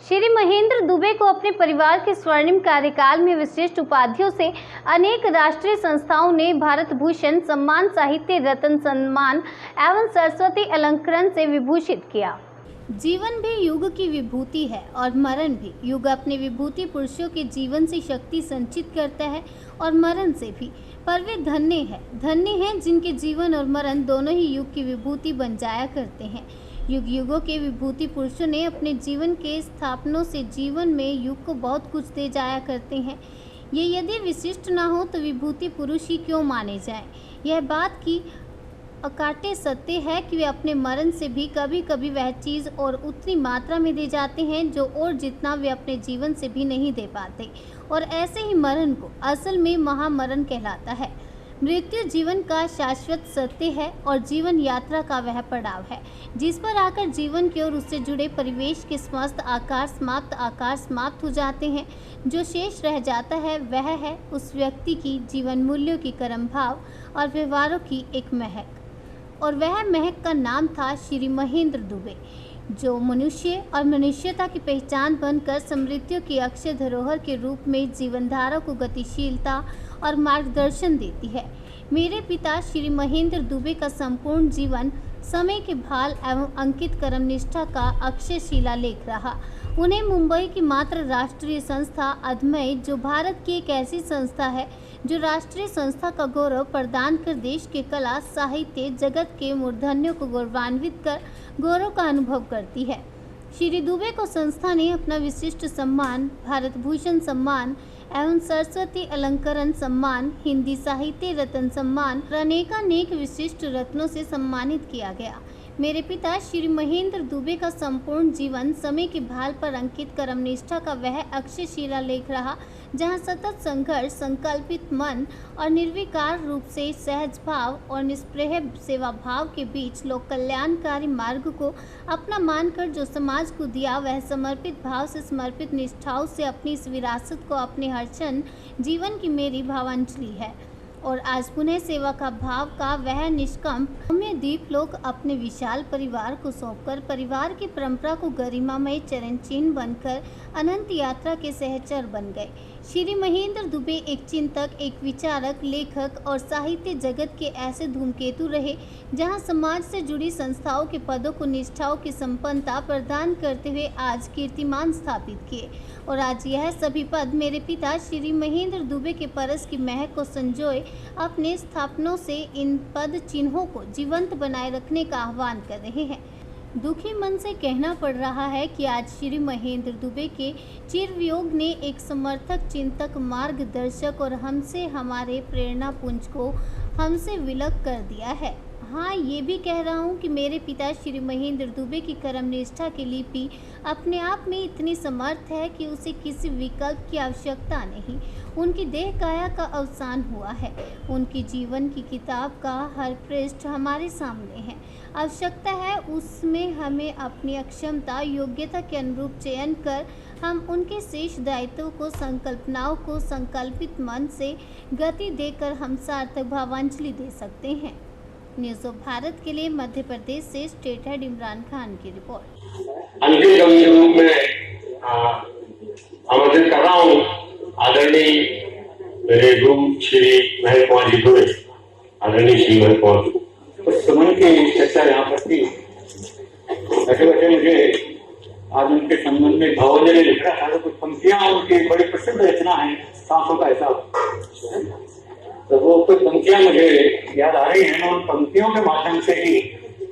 श्री महेंद्र दुबे को अपने परिवार के स्वर्णिम कार्यकाल में विशिष्ट उपाधियों से अनेक राष्ट्रीय संस्थाओं ने भारत भूषण सम्मान, साहित्य रत्न सम्मान एवं सरस्वती अलंकरण से विभूषित किया। जीवन भी युग की विभूति है और मरण भी। युग अपने विभूति पुरुषों के जीवन से शक्ति संचित करता है और मरण से भी, पर वे धन्य हैं जिनके जीवन और मरण दोनों ही युग की विभूति बन जाया करते हैं। युग युगों के विभूति पुरुषों ने अपने जीवन के स्थापनों से जीवन में युग को बहुत कुछ दे जाया करते हैं। ये यदि विशिष्ट ना हो तो विभूति पुरुष ही क्यों माने जाएं? यह बात की अकाट्य सत्य है कि वे अपने मरण से भी कभी कभी वह चीज़ और उतनी मात्रा में दे जाते हैं जो और जितना वे अपने जीवन से भी नहीं दे पाते। और ऐसे ही मरण को असल में महामरण कहलाता है। मृत्यु जीवन का शाश्वत सत्य है और जीवन यात्रा का वह पड़ाव है जिस पर आकर जीवन की और उससे जुड़े परिवेश के समस्त आकार समाप्त हो जाते हैं। जो शेष रह जाता है वह है उस व्यक्ति की जीवन मूल्यों की कर्म भाव और व्यवहारों की एक महक, और वह महक का नाम था श्री महेंद्र दुबे, जो मनुष्य और मनुष्यता की पहचान बनकर समृद्धियों की अक्षय धरोहर के रूप में जीवनधारा को गतिशीलता और मार्गदर्शन देती है। मेरे पिता श्री महेंद्र दुबे का संपूर्ण जीवन समय के भाल एवं अंकित कर्मनिष्ठा का अक्षय शिलालेख रहा। उन्हें मुंबई की मात्र राष्ट्रीय संस्था अदमय, जो भारत की एक ऐसी संस्था है जो राष्ट्रीय संस्था का गौरव प्रदान कर देश के कला साहित्य जगत के मूर्धन्यों को गौरवान्वित कर गौरव का अनुभव करती है। श्री दुबे को संस्था ने अपना विशिष्ट सम्मान भारत भूषण सम्मान एवं सरस्वती अलंकरण सम्मान, हिंदी साहित्य रत्न सम्मान और अनेकानेक विशिष्ट रत्नों से सम्मानित किया गया। मेरे पिता श्री महेंद्र दुबे का संपूर्ण जीवन समय के भाल पर अंकित कर्मनिष्ठा का वह अक्षय शिलालेख रहा, जहां सतत संघर्ष, संकल्पित मन और निर्विकार रूप से सहज भाव और निष्प्रह सेवा भाव के बीच लोक कल्याणकारी मार्ग को अपना मानकर जो समाज को दिया, वह समर्पित भाव से समर्पित निष्ठाओं से अपनी इस विरासत को अपने हर क्षण जीवन की मेरी भावांजलि है। और आज पुनः सेवा का भाव का वह निष्कंप सौम्य दीप लोग अपने विशाल परिवार को सौंपकर परिवार की परंपरा को गरिमामय चरण चिन्ह बनकर अनंत यात्रा के सहचर बन गए। श्री महेंद्र दुबे एक चिंतक, एक विचारक, लेखक और साहित्य जगत के ऐसे धूमकेतु रहे जहां समाज से जुड़ी संस्थाओं के पदों को निष्ठाओं की संपन्नता प्रदान करते हुए आज कीर्तिमान स्थापित किए। और आज यह सभी पद मेरे पिता श्री महेंद्र दुबे के परस की महक को संजोए अपने स्थापनों से इन पद चिन्हों को जीवंत बनाए रखने का आह्वान कर रहे हैं। दुखी मन से कहना पड़ रहा है कि आज श्री महेंद्र दुबे के चिरवियोग ने एक समर्थक, चिंतक, मार्गदर्शक और हमसे हमारे प्रेरणा पुंज को हमसे विलग कर दिया है। हाँ, ये भी कह रहा हूँ कि मेरे पिता श्री महेंद्र दुबे की कर्मनिष्ठा की लिपि अपने आप में इतनी समर्थ है कि उसे किसी विकल्प की आवश्यकता नहीं। उनकी देह काया का अवसान हुआ है। उनकी जीवन की किताब का हर पृष्ठ हमारे सामने है। आवश्यकता है उसमें हमें अपनी अक्षमता, योग्यता के अनुरूप चयन कर हम उनके शेष दायित्वों को, संकल्पनाओं को संकल्पित मन से गति देकर हम सार्थक भावांजलि दे सकते हैं। न्यूज़ ऑफ भारत के लिए मध्य प्रदेश से स्टेट हेड इमरान खान की रिपोर्ट। अंतिम कवि के रूप में आमंत्रित कर रहा हूँ आदरणीय मेरे गुरु श्री महेंद्र कुमार जी दुबे। आदरणीय श्री महेंद्र कुमार जी, कुछ समय की चर्चा यहाँ पर थी। बैठे बैठे मुझे आज उनके संबंध में भावांजलि लिख रहा था, तो कुछ पंक्तियां उनकी बड़ी प्रसिद्ध रचना है, सांसों का हिसाब, तो वो कुछ पंक्तियां मुझे याद आ रही हैं। मैं उन पंक्तियों के माध्यम से ही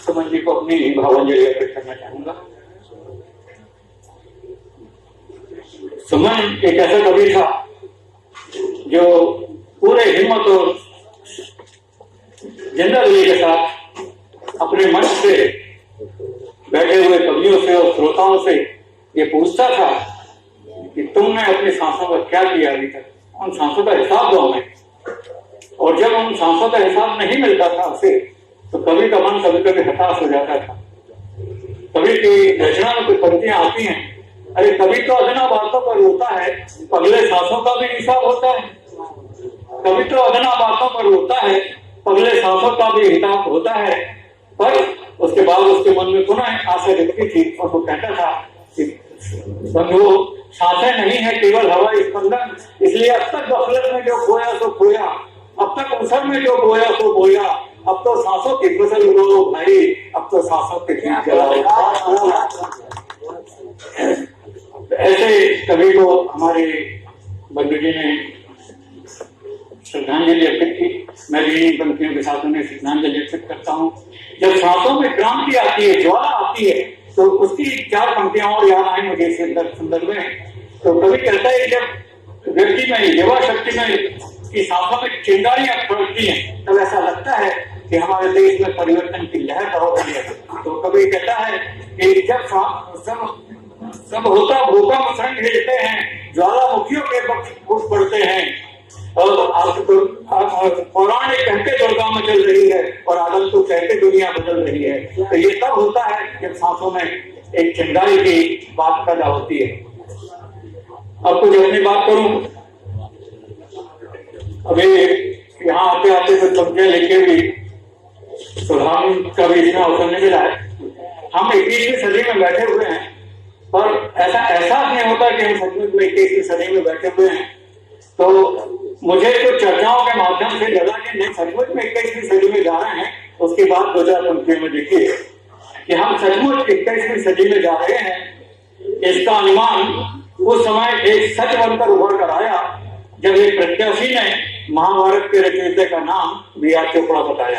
सुमन जी को अपनी भावांजलि अर्पित करना चाहूंगा। सुमन एक ऐसा कवि था जो पूरे हिम्मत और जिंदादिली के साथ अपने मंच से बैठे हुए कवियों से और श्रोताओं से ये पूछता था कि तुमने अपनी सांसों का क्या किया अभी तक, उन सांसों का हिसाब दो हमें। और जब उन सांसों का हिसाब नहीं मिलता था उसे, तो कवि का मन कभी कभी हताश हो जाता था। कवि की रचना में कुछ पंक्तियां आती हैं, अरे कभी तो अदना बातों पर रोता है, पगले सांसों का भी हिसाब होता है। कभी तो अदना बातों पर रोता है, पगले सांसों का भी हिसाब होता है। पर उसके बाद उसके मन में पुनः आशा दिखती थी और वो कहता था कि बंधुओं, सांसें नहीं है केवल हवाई स्पंदन, इसलिए अब तक गफलत में जो खोया सो खोया, अब तक उसर में जो बोया सो बोया, अब तो सांसों की फसल उड़ाओ भाई, अब तो सांसों के बीच जलाओ। ऐसे कवि को हमारे बंधु जी ने श्रद्धांजलि अर्पित की। मैं भी इन पंक्तियों के साथ उन्हें श्रद्धांजलि अर्पित करता हूँ। जब सांसों में क्रांति आती है, ज्वाला आती है, तो उसकी 4 पंक्तियां और याद आई मुझे इस संदर्भ में। तो कवि कहता है जब व्यक्ति में युवा शक्ति में की सांसों में चिंगारियां फड़कती हैं, तब ऐसा लगता है कि हमारे देश में परिवर्तन की लहर हो रही है। तो कवि कहता है कि जब सब होता भूकंप संग हिलते हैं, ज्वालामुखियों के वक्त उठ पड़ते हैं, और पौराणिक कहते दुर्गा मचल रही है और आगंतुक कहते दुनिया बदल रही है। तो ये तब होता है जब सांसों में एक चिंगारी की बात पैदा होती है। अब कुछ अपनी बात करूं, अभी यहाँ आते आते कुछ पंक्तियां लिखे भी सुधार का भी इसमें अवसर नहीं मिला है। हम 21वीं सदी में बैठे हुए हैं, पर ऐसा एहसास नहीं होता कि हम सचमुच में 21वीं सदी में बैठे हुए हैं। तो मुझे कुछ चर्चाओं के माध्यम से लगा कि नहीं, सचमुच में 21वीं सदी में जा रहे हैं। उसके बाद 2000 पंक्तियों में देखिए कि हम सचमुच 21वीं सदी में जा रहे हैं। इसका अनुमान उस समय एक सच बनकर उभर कर आया जब एक प्रत्याशी ने महाभारत के रचयिता का नाम B.R. चोपड़ा बताया।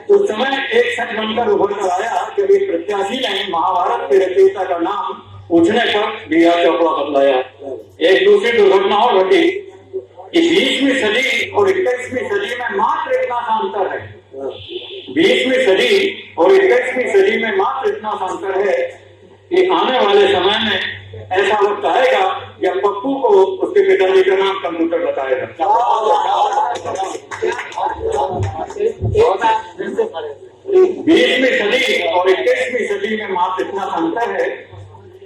उस समय एक सच बनकर उभर कर आया जब एक प्रत्याशी ने महाभारत के रचयिता का नाम पूछने पर B.R. चोपड़ा बतलाया। एक दूसरी दुर्घटना और घटी कि 20वीं सदी और 21वीं सदी में मात्र इतना सा अंतर है। 20वीं सदी और 21वीं सदी में मात्र इतना सा अंतर है कि आने वाले समय में ऐसा वक्त आएगा जब पप्पू को उसके पिताजी का नाम कंप्यूटर बताएगा। 20वीं सदी और 21वीं सदी में मात्र इतना सा अंतर है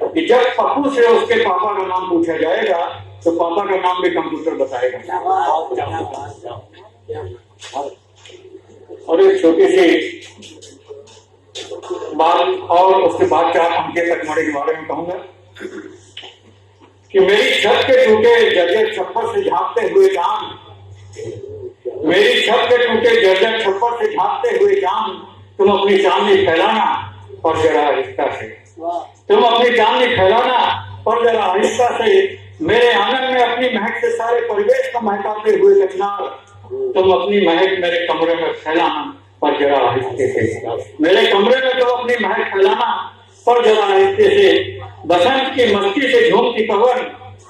कि जब पप्पू से उसके पापा का नाम पूछा जाएगा तो पापा का नाम भी कंप्यूटर बताएगा। और एक छोटी सी बात और उसके बाद 4 पंक्तियां तकमड़े के बारे में कहूंगा कि मेरी छत के टूटे जर्जर छप्पर से झांकते हुए जान, मेरी छत के टूटे जर्जर छप्पर से झांकते हुए जान, तुम अपनी चांदनी फैलाना और जरा आहिस्ता से, तुम अपनी चांदनी फैलाना और जरा आहिस्ता से, मेरे आंगन में अपनी महक से सारे परिवेश को महकाते हुए कचनार, तुम अपनी महक मेरे कमरे में फैलाना पर जरा आहिस्ते से, मेरे कमरे में तुम अपनी महक फैलाना पर जरा आहिस्ते से, बसंत की मस्ती से झूमती पवन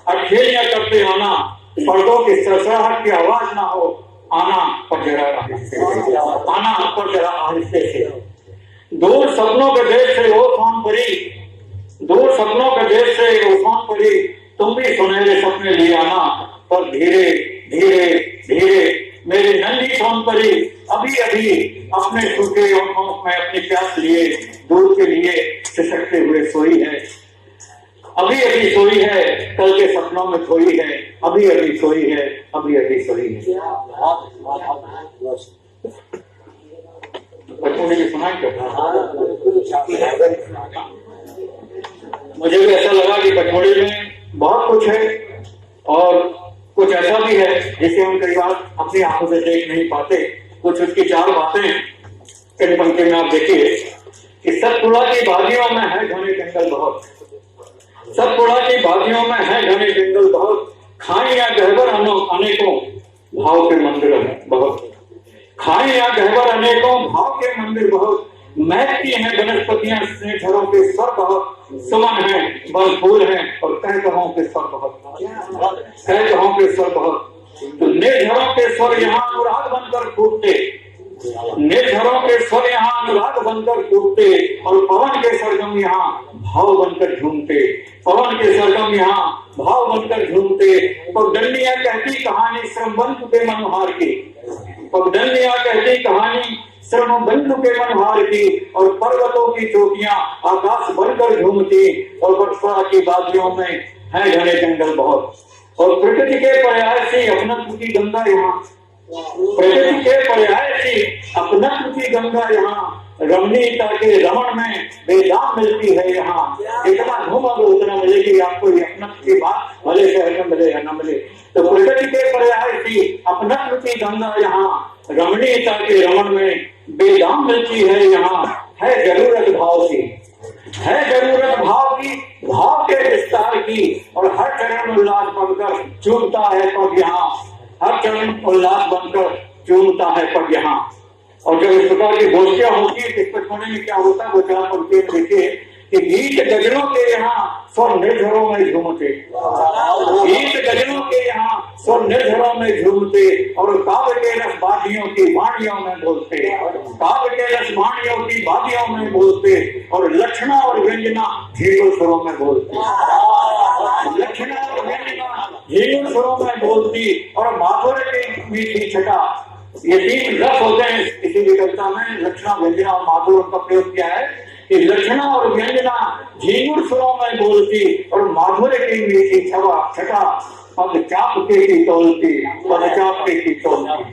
अखेलियां करते आना, पर्दों की सरसराहट की आवाज ना हो, आना पर जरा आहिस्ते से, आना पर जरा आहिस्ते से। दूर सपनों के देश से ओ सोन परी, दूर सपनों के देश से ओ सोन परी, तुम भी सुनहरे सपने लिए आना पर धीरे धीरे धीरे, मेरी नन्ही सोन परी अभी अभी अपने सूखे ओठों में अपनी प्यास लिए दूध के लिए सिसकते हुए सोई है, अभी अभी सोई है, कल के सपनों में खोई है, अभी अभी सोई है, अभी अभी सोई है। बच्चों ने सुना ही मुझे भी ऐसा लगा कि पचमढ़ी में बहुत कुछ है और कुछ ऐसा भी है जिसे हम कई बार अपनी आंखों से देख नहीं पाते। कुछ उसकी 4 बातें इन पंक्ति में आप देखिए कि सतपुड़ा की वादियों में है घने जंगल बहुत, सतपुड़ा की वादियों में है घने जंगल बहुत, खाइयां गहबर अनेकों भाव के मंदिर बहुत, खाइयां गहबर अनेकों भाव के मंदिर बहुत, महकती हैं वनस्पतियां स्नेहझरों के स्वर बहुत, सुमन है वन फूल है और कहकहों के स्वर बहुत, कहकहों के स्वर बहुत। तो निर्झरों के स्वर यहाँ अनुराग बनकर फूटते, निर्झरों के स्वर यहाँ अनुराग बनकर फूटते, और पवन के सरगम यहाँ भाव बनकर झूमते, पवन के सरगम यहाँ भाव बनकर झूमते। पगडंडियां कहती कहानी श्रम बंधु के मनोहार की, पगडंडियां कहती कहानी श्रम बंधु के मनोहार की, और पर्वतों की चोटियां आकाश बनकर झूमती, और बरसात की वादियों में है घने जंगल बहुत, और प्रकृति के पर्याय अपनत्व की गंगा यहाँ, प्रकृति के पर्याय अपनत्व की गंगा यहाँ, रमणीयता के रमण में बेदाम मिलती है यहाँ। जितना घूमोगे उतना मिलेगी आपको ये अपनत्व की बात, भले शहर में मिले या न मिले। तो प्रकृति के पर्याय की अपनत्व की गंगा यहाँ, रमणीयता के रमण में बेदाम मिलती है यहाँ। है जरूरत भाव की, है जरूरत भाव की, भाव के विस्तार की, और हर चरण उल्लास बनकर चूमता है पग यहाँ। हर चरण उल्लास बनकर चूमता है पग यहाँ। और जब इस प्रकार की गोष्ठियां होती है, इस पचपने में क्या होता है, वो चार पंक्ति देखिए कि गीत गजलों के यहाँ स्वर निर्झरों में झूमते, गीत गजलों के यहाँ स्वर निर्झरों में झूमते, और काव्य के रस वादियों की वाणियों में बोलते, काव्य के रस वाणियों की वादियों में बोलते, और लक्षणा और व्यंजना झीलों स्वरों में बोलते, लक्षणा और व्यंजना झीलों स्वरों में बोलती, और माधुर्य की मीठी छटा। ये तीन रस होते हैं इसी विकलता में, लक्षणा, व्यंजना और माधुर्य का प्रयोग किया है कि लक्षणा और व्यंजना झींगुर स्वरों में बोलती, और माधुर्य की मीठी छटा पद चापके की तोलती, पद चापके की तोलती।